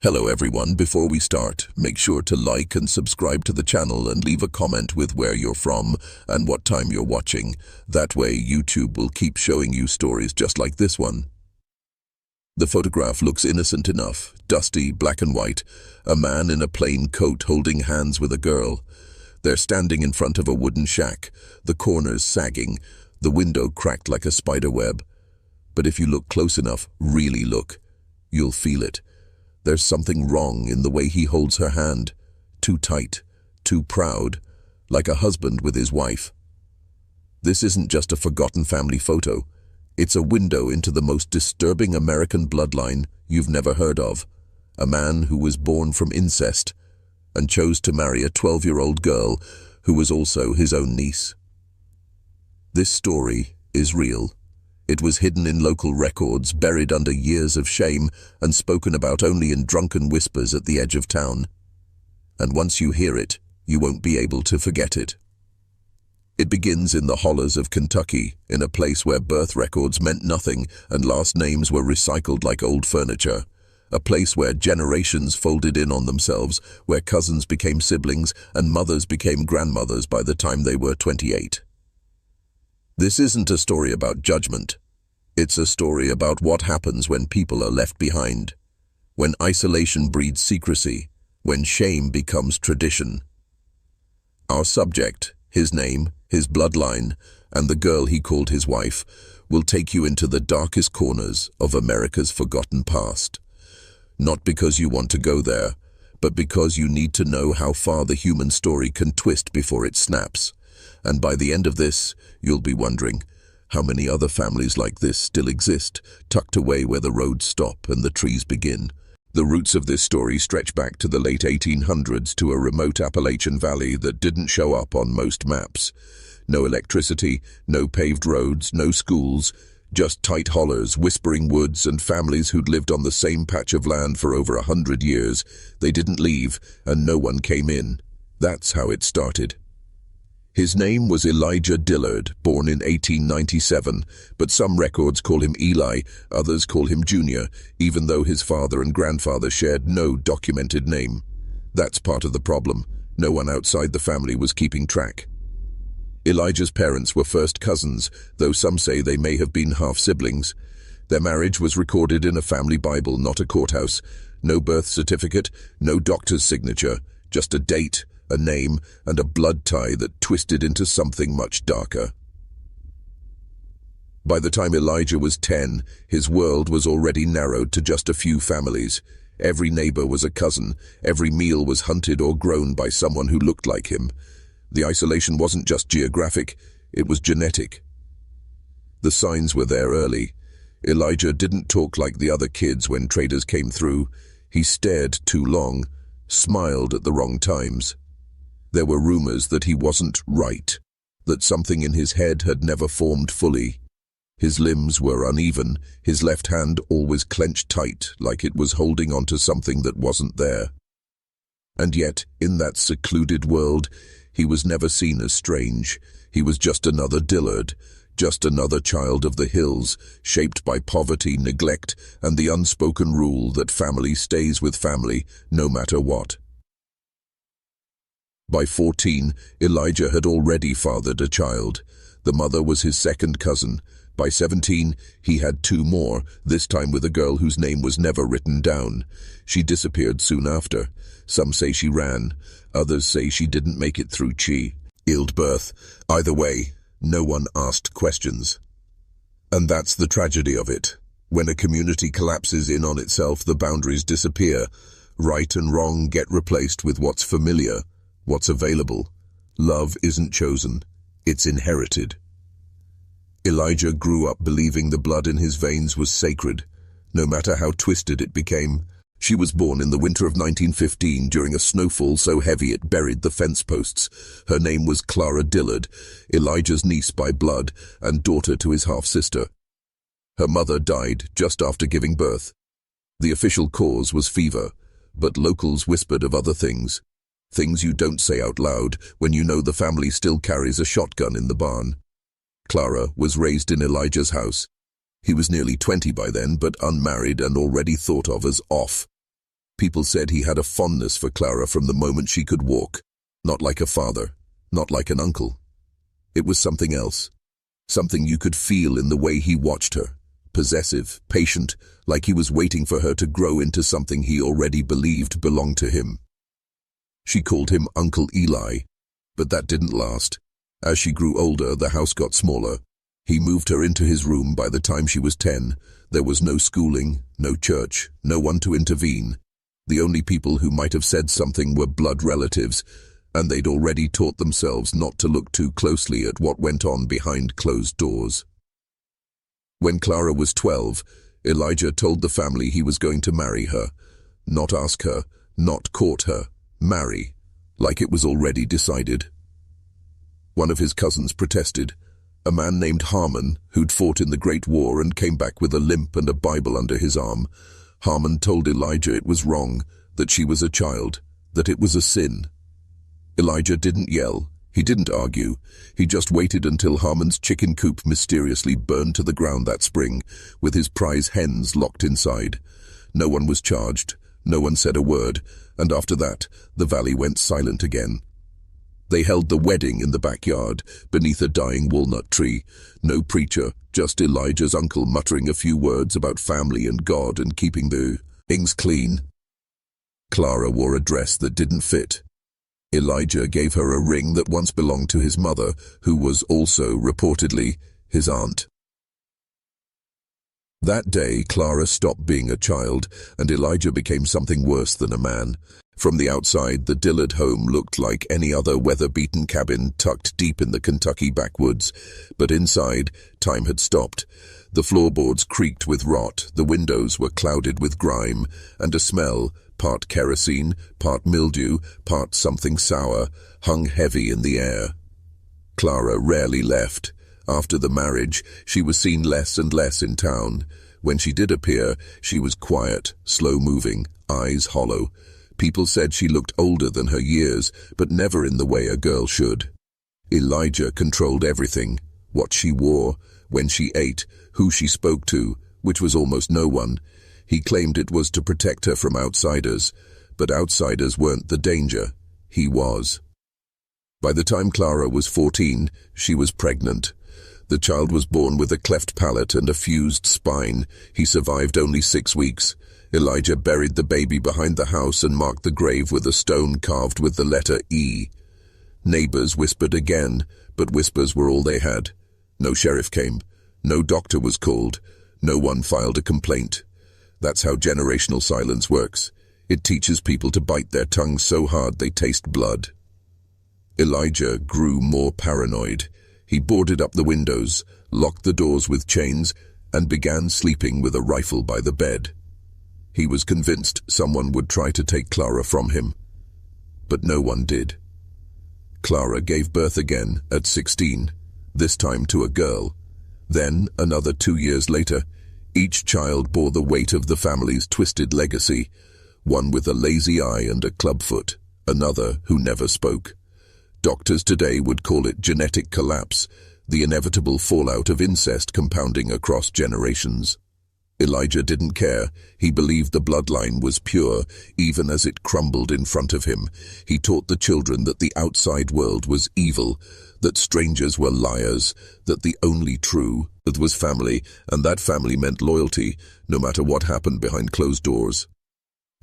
Hello everyone, before we start, make sure to like and subscribe to the channel and leave a comment with where you're from and what time you're watching. That way YouTube will keep showing you stories just like this one. The photograph looks innocent enough, dusty, black and white, a man in a plain coat holding hands with a girl. They're standing in front of a wooden shack, the corners sagging, the window cracked like a spider web. But if you look close enough, really look, you'll feel it. There's something wrong in the way he holds her hand. Too tight, too proud, like a husband with his wife. This isn't just a forgotten family photo. It's a window into the most disturbing American bloodline you've never heard of. A man who was born from incest and chose to marry a 12-year-old girl who was also his own niece. This story is real. It was hidden in local records, buried under years of shame, and spoken about only in drunken whispers at the edge of town. And once you hear it, you won't be able to forget it. It begins in the hollers of Kentucky, in a place where birth records meant nothing and last names were recycled like old furniture. A place where generations folded in on themselves, where cousins became siblings and mothers became grandmothers by the time they were 28. This isn't a story about judgment. It's a story about what happens when people are left behind, when isolation breeds secrecy, when shame becomes tradition. Our subject, his name, his bloodline, and the girl he called his wife, will take you into the darkest corners of America's forgotten past. Not because you want to go there, but because you need to know how far the human story can twist before it snaps. And by the end of this, you'll be wondering how many other families like this still exist, tucked away where the roads stop and the trees begin. The roots of this story stretch back to the late 1800s to a remote Appalachian valley that didn't show up on most maps. No electricity, no paved roads, no schools, just tight hollers, whispering woods, and families who'd lived on the same patch of land for over 100 years. They didn't leave, and no one came in. That's how it started. His name was Elijah Dillard, born in 1897, but some records call him Eli, others call him Junior, even though his father and grandfather shared no documented name. That's part of the problem. No one outside the family was keeping track. Elijah's parents were first cousins, though some say they may have been half-siblings. Their marriage was recorded in a family Bible, not a courthouse. No birth certificate, no doctor's signature, just a date, a name, and a blood tie that twisted into something much darker. By the time Elijah was 10, his world was already narrowed to just a few families. Every neighbor was a cousin, every meal was hunted or grown by someone who looked like him. The isolation wasn't just geographic, it was genetic. The signs were there early. Elijah didn't talk like the other kids when traders came through. He stared too long, smiled at the wrong times. There were rumors that he wasn't right, that something in his head had never formed fully. His limbs were uneven, his left hand always clenched tight, like it was holding onto something that wasn't there. And yet, in that secluded world, he was never seen as strange. He was just another Dillard, just another child of the hills, shaped by poverty, neglect, and the unspoken rule that family stays with family, no matter what. By 14, Elijah had already fathered a child. The mother was his second cousin. By 17, he had two more, this time with a girl whose name was never written down. She disappeared soon after. Some say she ran. Others say she didn't make it through illed birth. Either way, no one asked questions. And that's the tragedy of it. When a community collapses in on itself, the boundaries disappear. Right and wrong get replaced with what's familiar, what's available. Love isn't chosen, it's inherited. Elijah grew up believing the blood in his veins was sacred, no matter how twisted it became. She was born in the winter of 1915 during a snowfall so heavy it buried the fence posts. Her name was Clara Dillard, Elijah's niece by blood and daughter to his half-sister. Her mother died just after giving birth. The official cause was fever, but locals whispered of other things. Things you don't say out loud when you know the family still carries a shotgun in the barn. Clara was raised in Elijah's house. He was nearly 20 by then, but unmarried and already thought of as off. People said he had a fondness for Clara from the moment she could walk, not like a father, not like an uncle. It was something else, something you could feel in the way he watched her, possessive, patient, like he was waiting for her to grow into something he already believed belonged to him. She called him Uncle Eli, but that didn't last. As she grew older, the house got smaller. He moved her into his room by the time she was 10. There was no schooling, no church, no one to intervene. The only people who might have said something were blood relatives, and they'd already taught themselves not to look too closely at what went on behind closed doors. When Clara was 12, Elijah told the family he was going to marry her. Not ask her, not court her, marry, like it was already decided. One of his cousins protested, a man named Harmon, who'd fought in the Great War and came back with a limp and a Bible under his arm. Harmon told Elijah it was wrong, that she was a child, that it was a sin. Elijah didn't yell, he didn't argue, he just waited until Harmon's chicken coop mysteriously burned to the ground that spring, with his prize hens locked inside. No one was charged, no one said a word, and after that, the valley went silent again. They held the wedding in the backyard, beneath a dying walnut tree. No preacher, just Elijah's uncle muttering a few words about family and God and keeping the things clean. Clara wore a dress that didn't fit. Elijah gave her a ring that once belonged to his mother, who was also, reportedly, his aunt. That day, Clara stopped being a child, and Elijah became something worse than a man. From the outside, the Dillard home looked like any other weather-beaten cabin tucked deep in the Kentucky backwoods, but inside, time had stopped. The floorboards creaked with rot, the windows were clouded with grime, and a smell, part kerosene, part mildew, part something sour, hung heavy in the air. Clara rarely left. After the marriage, she was seen less and less in town. When she did appear, she was quiet, slow-moving, eyes hollow. People said she looked older than her years, but never in the way a girl should. Elijah controlled everything, what she wore, when she ate, who she spoke to, which was almost no one. He claimed it was to protect her from outsiders, but outsiders weren't the danger. He was. By the time Clara was 14, she was pregnant. The child was born with a cleft palate and a fused spine. He survived only 6 weeks. Elijah buried the baby behind the house and marked the grave with a stone carved with the letter E. Neighbors whispered again, but whispers were all they had. No sheriff came. No doctor was called. No one filed a complaint. That's how generational silence works. It teaches people to bite their tongues so hard they taste blood. Elijah grew more paranoid. He boarded up the windows, locked the doors with chains, and began sleeping with a rifle by the bed. He was convinced someone would try to take Clara from him. But no one did. Clara gave birth again at 16, this time to a girl. Then, another 2 years later, each child bore the weight of the family's twisted legacy, one with a lazy eye and a clubfoot, another who never spoke. Doctors today would call it genetic collapse, the inevitable fallout of incest compounding across generations. Elijah didn't care. He believed the bloodline was pure, even as it crumbled in front of him. He taught the children that the outside world was evil, that strangers were liars, that the only true was family, and that family meant loyalty, no matter what happened behind closed doors.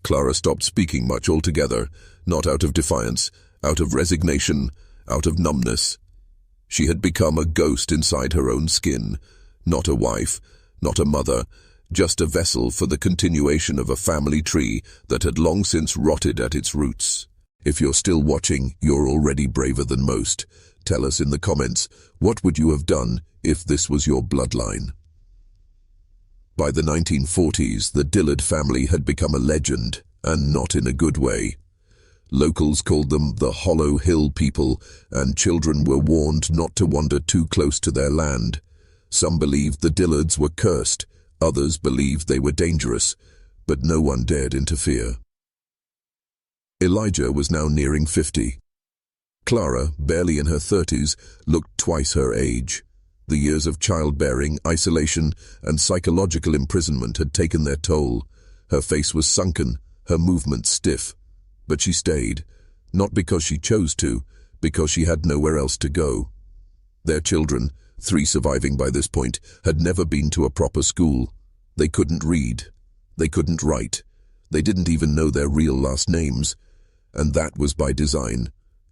Clara stopped speaking much altogether, not out of defiance, out of resignation, out of numbness. She had become a ghost inside her own skin, not a wife, not a mother, just a vessel for the continuation of a family tree that had long since rotted at its roots. If you're still watching, you're already braver than most. Tell us in the comments, what would you have done if this was your bloodline? By the 1940s, the Dillard family had become a legend, and not in a good way. Locals called them the Hollow Hill people, and children were warned not to wander too close to their land. Some believed the Dillards were cursed, others believed they were dangerous, but no one dared interfere. Elijah was now nearing 50. Clara, barely in her 30s, looked twice her age. The years of childbearing, isolation, and psychological imprisonment had taken their toll. Her face was sunken, her movements stiff. But she stayed, not because she chose to, because she had nowhere else to go. Their children, 3 surviving by this point, had never been to a proper school. They couldn't read. They couldn't write. They didn't even know their real last names. And that was by design.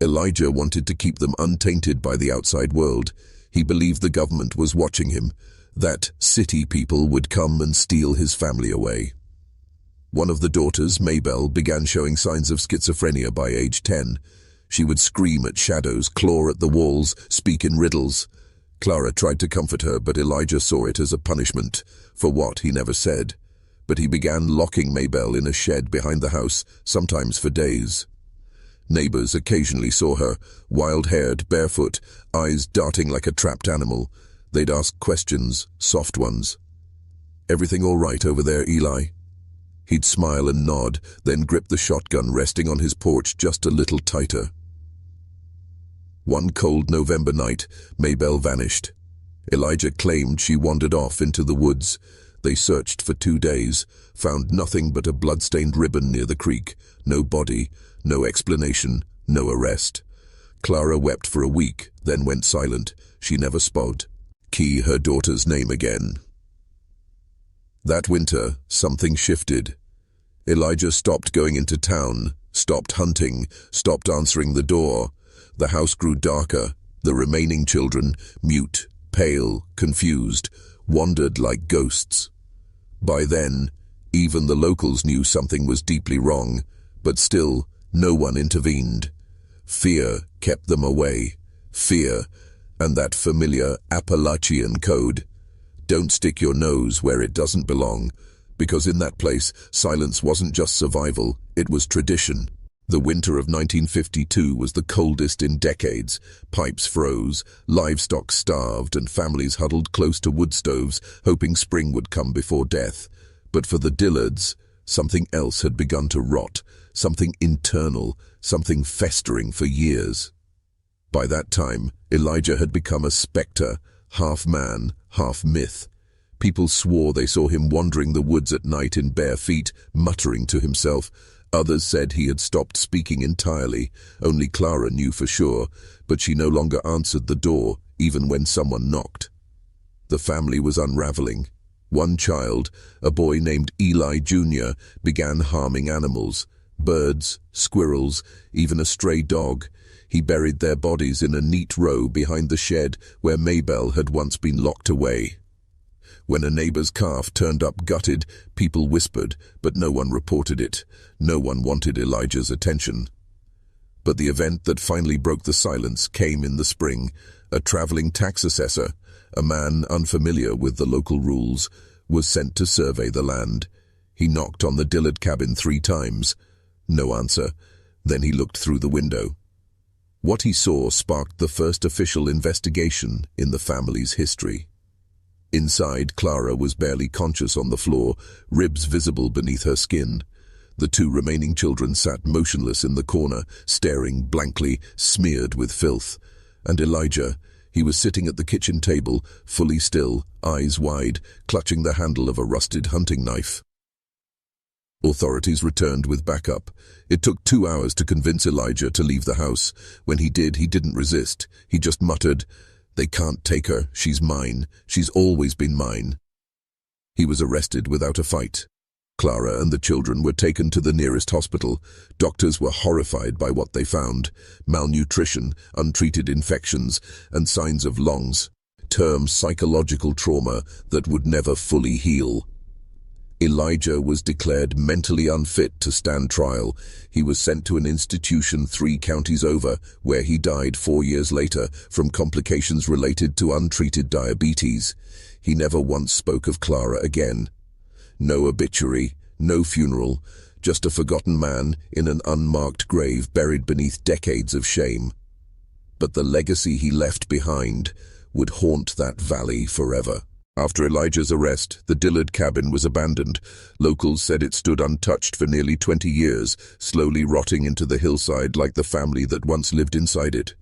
Elijah wanted to keep them untainted by the outside world. He believed the government was watching him, that city people would come and steal his family away. One of the daughters, Maybelle, began showing signs of schizophrenia by age 10. She would scream at shadows, claw at the walls, speak in riddles. Clara tried to comfort her, but Elijah saw it as a punishment. For what, he never said. But he began locking Maybelle in a shed behind the house, sometimes for days. Neighbors occasionally saw her, wild-haired, barefoot, eyes darting like a trapped animal. They'd ask questions, soft ones. "Everything all right over there, Eli?" He'd smile and nod, then grip the shotgun resting on his porch just a little tighter. One cold November night, Maybelle vanished. Elijah claimed she wandered off into the woods. They searched for 2 days, found nothing but a blood-stained ribbon near the creek. No body, no explanation, no arrest. Clara wept for a week, then went silent. She never spoke her daughter's name again. That winter, something shifted. Elijah stopped going into town, stopped hunting, stopped answering the door. The house grew darker. The remaining children, mute, pale, confused, wandered like ghosts. By then, even the locals knew something was deeply wrong, but still, no one intervened. Fear kept them away. Fear, and that familiar Appalachian code. Don't stick your nose where it doesn't belong, because in that place, silence wasn't just survival, it was tradition. The winter of 1952 was the coldest in decades. Pipes froze, livestock starved, and families huddled close to wood stoves, hoping spring would come before death. But for the Dillards, something else had begun to rot, something internal, something festering for years. By that time, Elijah had become a specter, half man, half myth. People swore they saw him wandering the woods at night in bare feet, muttering to himself. Others said he had stopped speaking entirely. Only Clara knew for sure, but she no longer answered the door, even when someone knocked. The family was unraveling. One child, a boy named Eli Jr., began harming animals. Birds, squirrels, even a stray dog. He buried their bodies in a neat row behind the shed where Maybelle had once been locked away. When a neighbor's calf turned up gutted, people whispered, but no one reported it. No one wanted Elijah's attention. But the event that finally broke the silence came in the spring. A traveling tax assessor, a man unfamiliar with the local rules, was sent to survey the land. He knocked on the Dillard cabin 3 times. No answer. Then he looked through the window. What he saw sparked the first official investigation in the family's history. Inside, Clara was barely conscious on the floor, ribs visible beneath her skin. The 2 remaining children sat motionless in the corner, staring blankly, smeared with filth. And Elijah, he was sitting at the kitchen table, fully still, eyes wide, clutching the handle of a rusted hunting knife. Authorities returned with backup. It took 2 hours to convince Elijah to leave the house. When he did, he didn't resist. He just muttered, "They can't take her. She's mine. She's always been mine." He was arrested without a fight. Clara and the children were taken to the nearest hospital. Doctors were horrified by what they found: malnutrition, untreated infections, and signs of long-term psychological trauma that would never fully heal. Elijah was declared mentally unfit to stand trial. He was sent to an institution 3 counties over, where he died 4 years later from complications related to untreated diabetes. He never once spoke of Clara again. No obituary, no funeral, just a forgotten man in an unmarked grave buried beneath decades of shame. But the legacy he left behind would haunt that valley forever. After Elijah's arrest, the Dillard cabin was abandoned. Locals said it stood untouched for nearly 20 years, slowly rotting into the hillside like the family that once lived inside it.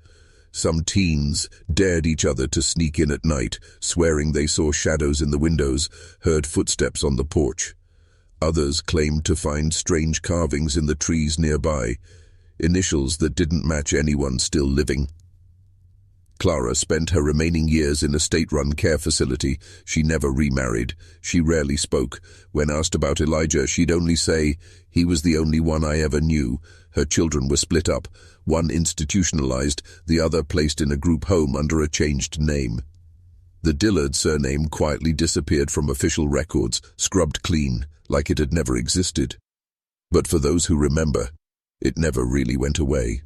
Some teens dared each other to sneak in at night, swearing they saw shadows in the windows, heard footsteps on the porch. Others claimed to find strange carvings in the trees nearby, initials that didn't match anyone still living. Clara spent her remaining years in a state-run care facility. She never remarried. She rarely spoke. When asked about Elijah, she'd only say, "He was the only one I ever knew." Her children were split up, one institutionalized, the other placed in a group home under a changed name. The Dillard surname quietly disappeared from official records, scrubbed clean, like it had never existed. But for those who remember, it never really went away.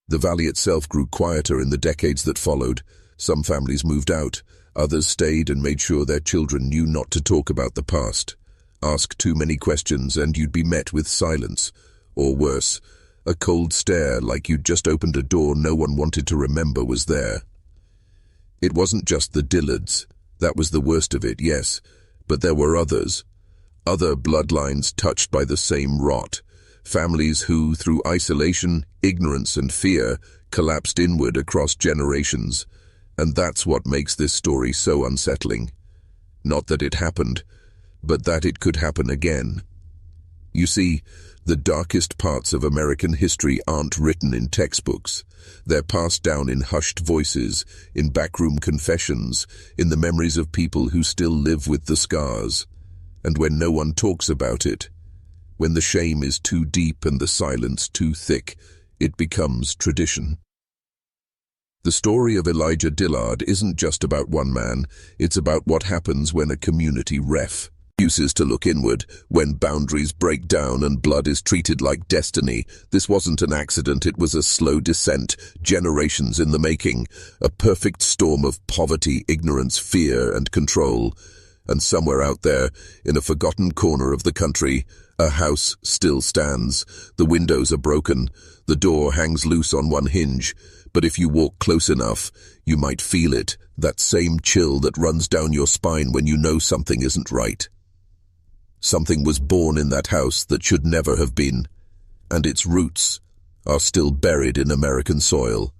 The valley itself grew quieter in the decades that followed. Some families moved out, others stayed and made sure their children knew not to talk about the past. Ask too many questions and you'd be met with silence, or worse, a cold stare like you'd just opened a door no one wanted to remember was there. It wasn't just the Dillards. That was the worst of it, yes, but there were others. Other bloodlines touched by the same rot. Families who, through isolation, ignorance and fear, collapsed inward across generations. And that's what makes this story so unsettling. Not that it happened, but that it could happen again. You see, the darkest parts of American history aren't written in textbooks. They're passed down in hushed voices, in backroom confessions, in the memories of people who still live with the scars. And when no one talks about it, when the shame is too deep and the silence too thick, it becomes tradition. The story of Elijah Dillard isn't just about one man, it's about what happens when a community refuses to look inward, when boundaries break down and blood is treated like destiny. This wasn't an accident, it was a slow descent, generations in the making, a perfect storm of poverty, ignorance, fear, and control. And somewhere out there, in a forgotten corner of the country, a house still stands. The windows are broken. The door hangs loose on one hinge. But if you walk close enough, you might feel it, that same chill that runs down your spine when you know something isn't right. Something was born in that house that should never have been, and its roots are still buried in American soil.